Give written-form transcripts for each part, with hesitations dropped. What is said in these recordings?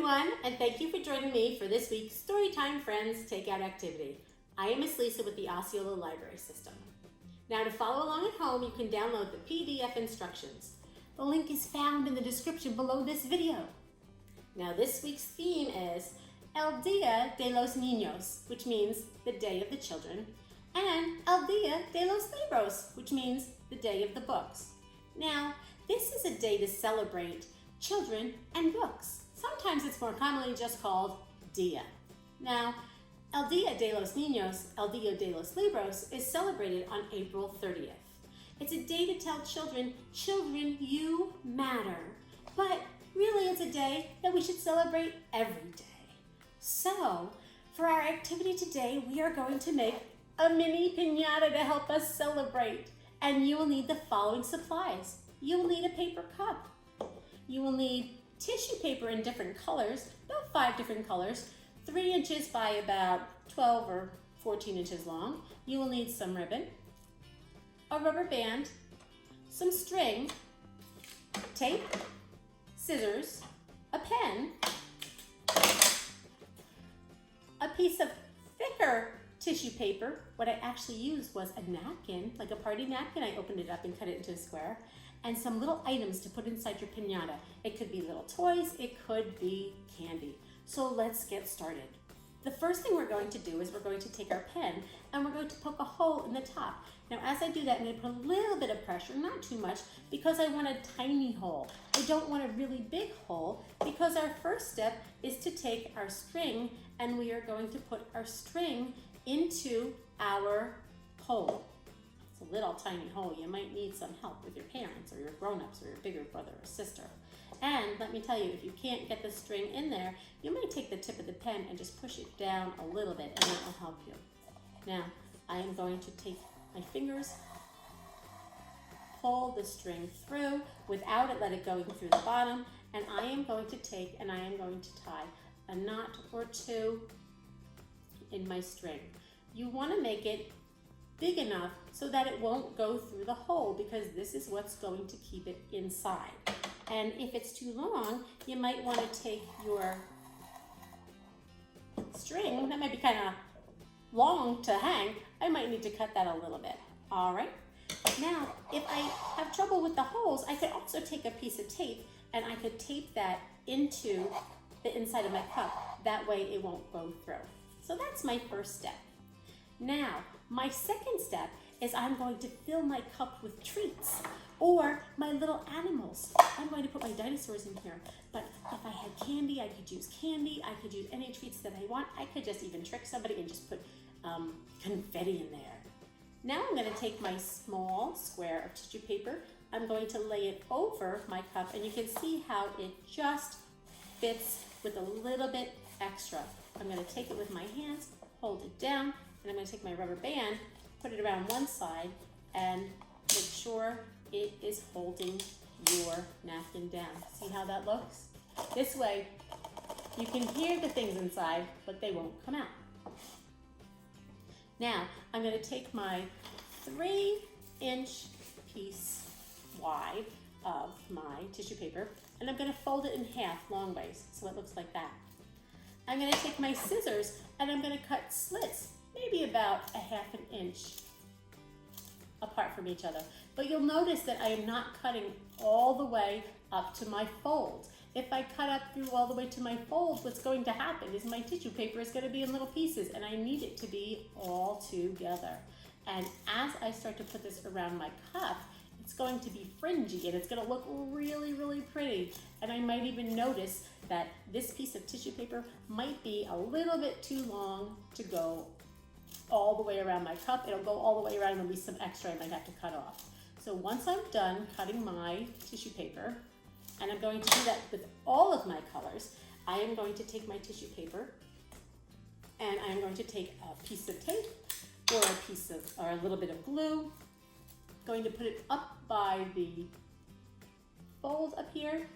everyone, and thank you for joining me for this week's Storytime Friends Takeout activity. I am Miss Lisa with the Osceola Library System. Now to follow along at home, you can download the PDF instructions. The link is found in the description below this video. Now this week's theme is El Día de los Ninos, which means the Day of the Children, and El Día de los Libros, which means the Day of the Books. Now, this is a day to celebrate children and books. Sometimes it's more commonly just called Dia. Now, El Día de los Ninos, El Día de los Libros, is celebrated on April 30th. It's a day to tell children, you matter. But really it's a day that we should celebrate every day. So, for our activity today, we are going to make a mini piñata to help us celebrate. And you will need the following supplies. You will need a paper cup. You will need tissue paper in different colors, about 5 different colors, 3 inches by about 12 or 14 inches long. You will need some ribbon, a rubber band, some string, tape, scissors, a pen, a piece of thicker tissue paper. What I actually used was a napkin, like a party napkin. I opened it up and cut it into a square, and some little items to put inside your piñata. It could be little toys, it could be candy. So let's get started. The first thing we're going to do is we're going to take our pen and we're going to poke a hole in the top. Now as I do that, I'm going to put a little bit of pressure, not too much, because I want a tiny hole. I don't want a really big hole, because our first step is to take our string and we are going to put our string into our hole. It's a little tiny hole. You might need some help with your parents or your grown-ups or your bigger brother or sister. And let me tell you, if you can't get the string in there, you might take the tip of the pen and just push it down a little bit, and that will help you. Now, I am going to take my fingers, pull the string through without it, let it go through the bottom, and I am going to take and I am going to tie a knot or two in my string. You want to make it big enough so that it won't go through the hole, because this is what's going to keep it inside. And if it's too long, you might want to take your string, that might be kind of long to hang, I might need to cut that a little bit. All right. Now, if I have trouble with the holes, I could also take a piece of tape and I could tape that into the inside of my cup. That way it won't go through. So that's my first step. Now, my second step is I'm going to fill my cup with treats or my little animals. I'm going to put my dinosaurs in here, but if I had candy, I could use candy. I could use any treats that I want. I could just even trick somebody and just put confetti in there. Now I'm going to take my small square of tissue paper. I'm going to lay it over my cup, and you can see how it just fits with a little bit extra. I'm going to take it with my hands, hold it down, and I'm going to take my rubber band, put it around one side, and make sure it is holding your napkin down. See how that looks? This way, you can hear the things inside, but they won't come out. Now, I'm going to take my 3-inch piece wide of my tissue paper, and I'm going to fold it in half long ways, so it looks like that. I'm going to take my scissors, and I'm going to cut slits, maybe about a 1/2 inch apart from each other. But you'll notice that I am not cutting all the way up to my fold. If I cut up through all the way to my fold, what's going to happen is my tissue paper is going to be in little pieces, and I need it to be all together. And as I start to put this around my cup, it's going to be fringy and it's going to look really, really pretty. And I might even notice that this piece of tissue paper might be a little bit too long to go all the way around my cup. It'll go all the way around and there'll be some extra I might have to cut off. So once I'm done cutting my tissue paper, and I'm going to do that with all of my colors, I am going to take my tissue paper and I'm going to take a piece of tape or a little bit of glue, going to put it up by the fold up here,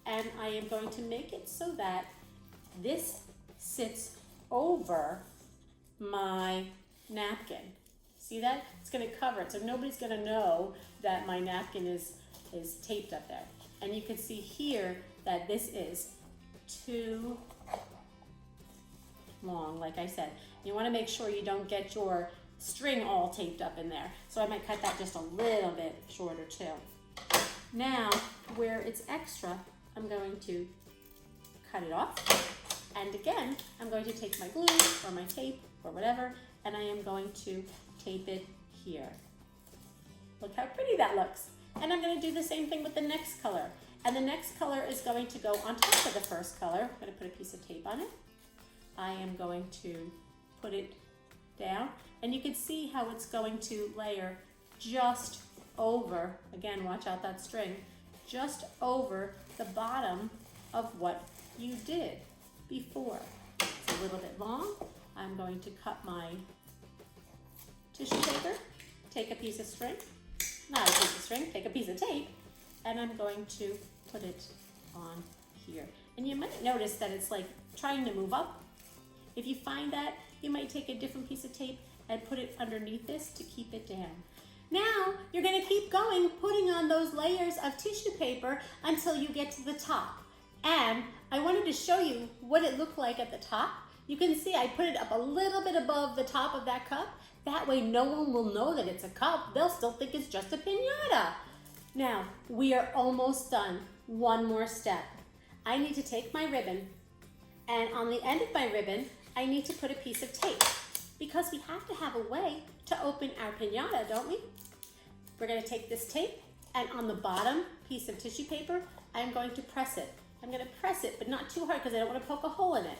and I am going to make it so that this sits over my napkin. See that? It's going to cover it, so nobody's going to know that my napkin is taped up there. And you can see here that this is too long, like I said. You want to make sure you don't get your string all taped up in there. So I might cut that just a little bit shorter too. Now, where it's extra, I'm going to cut it off. And again, I'm going to take my glue or my tape or whatever, and I am going to tape it here. Look how pretty that looks. And I'm going to do the same thing with the next color. And the next color is going to go on top of the first color. I'm going to put a piece of tape on it. I am going to put it down. And you can see how it's going to layer just over, again, watch out that string, just over the bottom of what you did before. It's a little bit long. I'm going to cut my tissue paper, take a piece of string, not a piece of string, take a piece of tape, and I'm going to put it on here. And you might notice that it's like trying to move up. If you find that, you might take a different piece of tape and put it underneath this to keep it down. Now, you're gonna keep going, putting on those layers of tissue paper until you get to the top. And I wanted to show you what it looked like at the top. You can see I put it up a little bit above the top of that cup. That way no one will know that it's a cup. They'll still think it's just a piñata. Now, we are almost done. One more step. I need to take my ribbon, and on the end of my ribbon, I need to put a piece of tape because we have to have a way to open our piñata, don't we? We're gonna take this tape, and on the bottom piece of tissue paper, I'm going to press it. I'm gonna press it, but not too hard because I don't wanna poke a hole in it.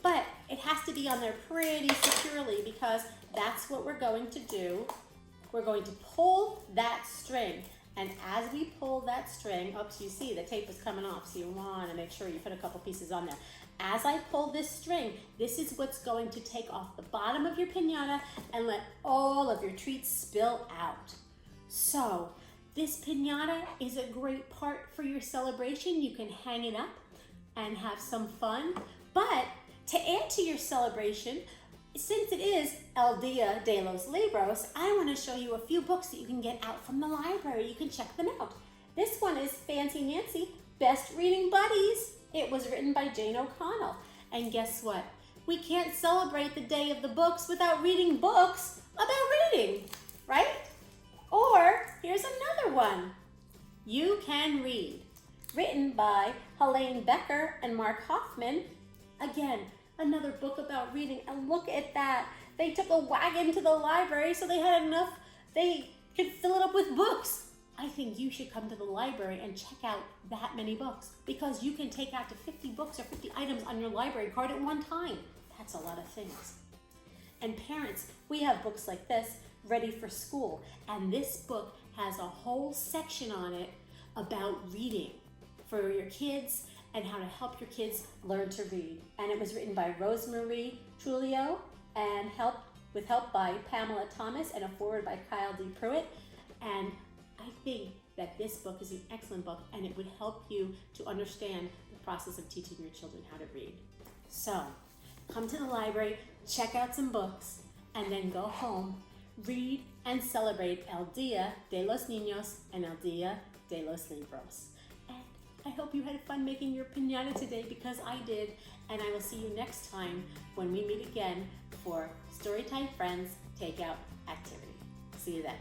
But it has to be on there pretty securely because that's what we're going to do. We're going to pull that string. And as we pull that string, oops, you see the tape is coming off, so you wanna make sure you put a couple pieces on there. As I pull this string, this is what's going to take off the bottom of your piñata and let all of your treats spill out. So, this piñata is a great part for your celebration. You can hang it up and have some fun, but to add to your celebration, since it is El Dia de los Libros, I want to show you a few books that you can get out from the library. You can check them out. This one is Fancy Nancy, Best Reading Buddies. It was written by Jane O'Connell. And guess what? We can't celebrate the Day of the Books without reading books about reading, right? Or here's another one, You Can Read, written by Helene Becker and Mark Hoffman. Again, another book about reading, and look at that. They took a wagon to the library so they had enough, they could fill it up with books. I think you should come to the library and check out that many books because you can take out to 50 books or 50 items on your library card at one time. That's a lot of things. And parents, we have books like this ready for school, and this book has a whole section on it about reading for your kids and how to help your kids learn to read. And it was written by Rosemarie Trujillo and with help by Pamela Thomas and a foreword by Kyle D. Pruitt. And I think that this book is an excellent book and it would help you to understand the process of teaching your children how to read. So, come to the library, check out some books, and then go home, read and celebrate El Dia de los Ninos and El Dia de los Libros. I hope you had fun making your piñata today because I did, and I will see you next time when we meet again for Storytime Friends Takeout Activity. See you then.